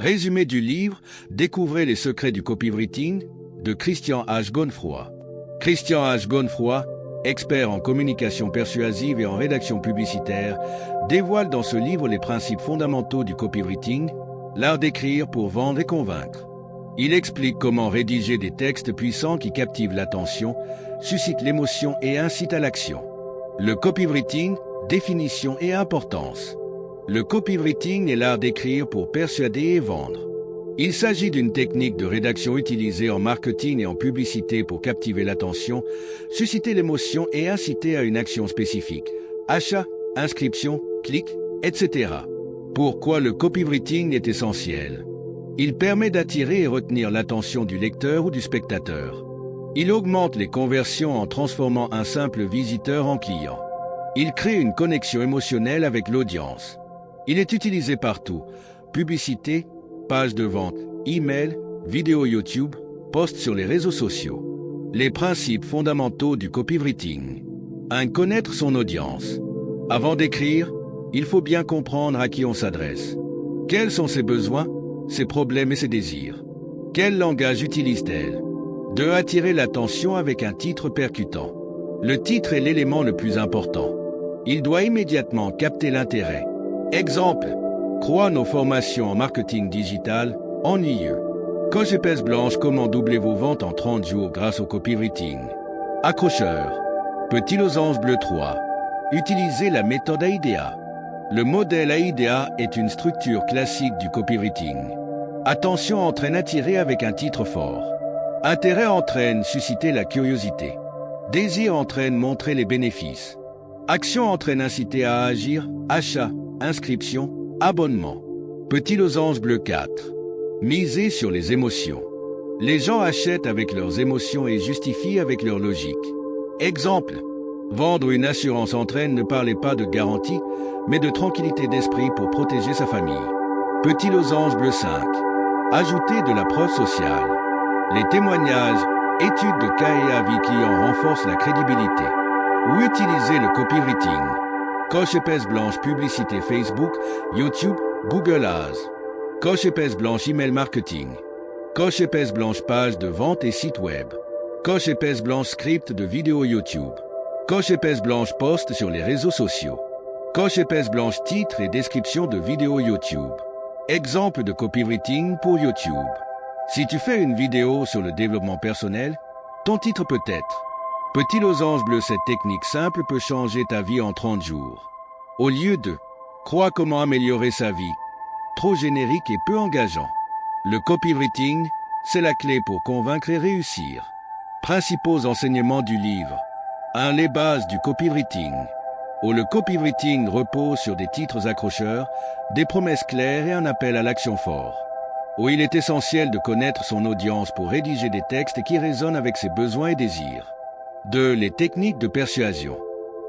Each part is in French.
Résumé du livre « Découvrez les secrets du copywriting » de Christian H. Gonfroy. Christian H. Gonfroy, expert en communication persuasive et en rédaction publicitaire, dévoile dans ce livre les principes fondamentaux du copywriting, l'art d'écrire pour vendre et convaincre. Il explique comment rédiger des textes puissants qui captivent l'attention, suscitent l'émotion et incitent à l'action. Le copywriting, définition et importance. Le copywriting est l'art d'écrire pour persuader et vendre. Il s'agit d'une technique de rédaction utilisée en marketing et en publicité pour captiver l'attention, susciter l'émotion et inciter à une action spécifique. Achat, inscription, clic, etc. Pourquoi le copywriting est essentiel? Il permet d'attirer et retenir l'attention du lecteur ou du spectateur. Il augmente les conversions en transformant un simple visiteur en client. Il crée une connexion émotionnelle avec l'audience. Il est utilisé partout. Publicité, page de vente, email, vidéo YouTube, posts sur les réseaux sociaux. Les principes fondamentaux du copywriting. 1. Connaître son audience. Avant d'écrire, il faut bien comprendre à qui on s'adresse. Quels sont ses besoins, ses problèmes et ses désirs? Quel langage utilise-t-elle? 2. Attirer l'attention avec un titre percutant. Le titre est l'élément le plus important. Il doit immédiatement capter l'intérêt. Exemple, croix nos formations en marketing digital, ennuyeux. Coche épaisse blanche, comment doubler vos ventes en 30 jours grâce au copywriting. Accrocheur. Petit losange bleu 3. Utilisez la méthode AIDA. Le modèle AIDA est une structure classique du copywriting. Attention entraîne attirer avec un titre fort. Intérêt entraîne susciter la curiosité. Désir entraîne montrer les bénéfices. Action entraîne inciter à agir, achat, inscription, abonnement. Petit losange bleu 4. Miser sur les émotions. Les gens achètent avec leurs émotions et justifient avec leur logique. Exemple, vendre une assurance entraîne ne parlez pas de garantie, mais de tranquillité d'esprit pour protéger sa famille. Petit losange bleu 5. Ajouter de la preuve sociale. Les témoignages, études de cas et avis clients renforcent la crédibilité. Ou utiliser le copywriting. Coche épaisse blanche publicité Facebook, YouTube, Google Ads. Coche épaisse blanche email marketing. Coche épaisse blanche page de vente et site web. Coche épaisse blanche script de vidéo YouTube. Coche épaisse blanche post sur les réseaux sociaux. Coche épaisse blanche titre et description de vidéo YouTube. Exemple de copywriting pour YouTube. Si tu fais une vidéo sur le développement personnel, ton titre peut être Petit losange bleu, cette technique simple peut changer ta vie en 30 jours. Au lieu de Crois comment améliorer sa vie, trop générique et peu engageant. Le copywriting, c'est la clé pour convaincre et réussir. Principaux enseignements du livre. 1. Les bases du copywriting. Où le copywriting repose sur des titres accrocheurs, des promesses claires et un appel à l'action fort. Où il est essentiel de connaître son audience pour rédiger des textes qui résonnent avec ses besoins et désirs. 2. Les techniques de persuasion.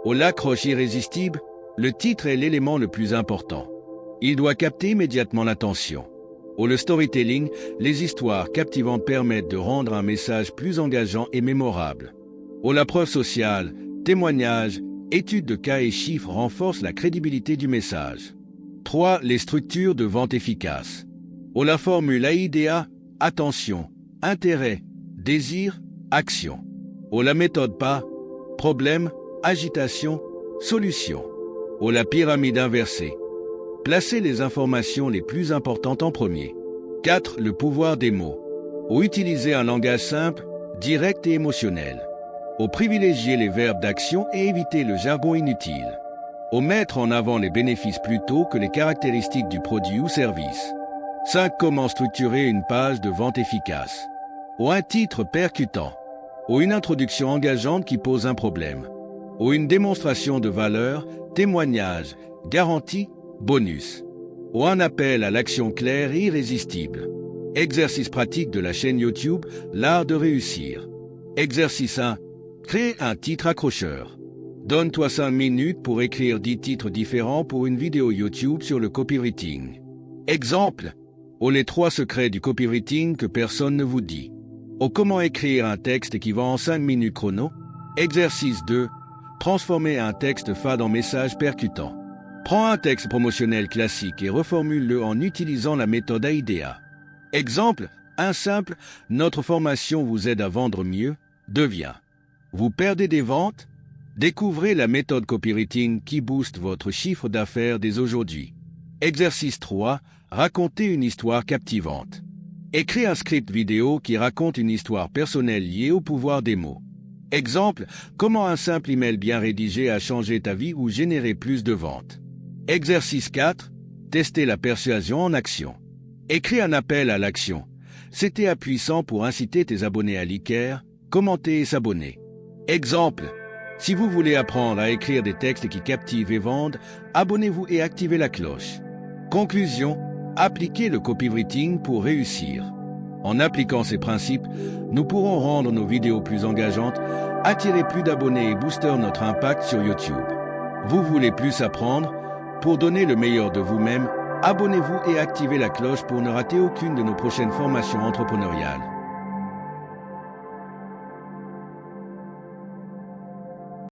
Où l'accroche irrésistible, le titre est l'élément le plus important. Il doit capter immédiatement l'attention. Où le storytelling, les histoires captivantes permettent de rendre un message plus engageant et mémorable. Où la preuve sociale, témoignages, études de cas et chiffres renforcent la crédibilité du message. 3. Les structures de vente efficaces. Où la formule AIDA, attention, intérêt, désir, action. Où la méthode PA, problème, agitation, solution. Où la pyramide inversée. Placez les informations les plus importantes en premier. 4. Le pouvoir des mots. Où utiliser un langage simple, direct et émotionnel. Où privilégier les verbes d'action et éviter le jargon inutile. Où mettre en avant les bénéfices plutôt que les caractéristiques du produit ou service. 5. Comment structurer une page de vente efficace. Où un titre percutant. Ou une introduction engageante qui pose un problème. Ou une démonstration de valeur, témoignage, garantie, bonus. Ou un appel à l'action claire et irrésistible. Exercice pratique de la chaîne YouTube, l'art de réussir. Exercice 1. Crée un titre accrocheur. Donne-toi 5 minutes pour écrire 10 titres différents pour une vidéo YouTube sur le copywriting. Exemple. Ou les 3 secrets du copywriting que personne ne vous dit. Ou comment écrire un texte qui va en 5 minutes chrono. Exercice 2. Transformer un texte fade en message percutant. Prends un texte promotionnel classique et reformule-le en utilisant la méthode AIDEA. Exemple, un simple « Notre formation vous aide à vendre mieux » devient « Vous perdez des ventes ?» Découvrez la méthode copywriting qui booste votre chiffre d'affaires dès aujourd'hui. Exercice 3. Racontez une histoire captivante. Écris un script vidéo qui raconte une histoire personnelle liée au pouvoir des mots. Exemple, comment un simple email bien rédigé a changé ta vie ou généré plus de ventes. Exercice 4. Testez la persuasion en action. Écris un appel à l'action. C'était puissant pour inciter tes abonnés à liker, commenter et s'abonner. Exemple, si vous voulez apprendre à écrire des textes qui captivent et vendent, abonnez-vous et activez la cloche. Conclusion, appliquez le copywriting pour réussir. En appliquant ces principes, nous pourrons rendre nos vidéos plus engageantes, attirer plus d'abonnés et booster notre impact sur YouTube. Vous voulez plus apprendre? Pour donner le meilleur de vous-même, abonnez-vous et activez la cloche pour ne rater aucune de nos prochaines formations entrepreneuriales.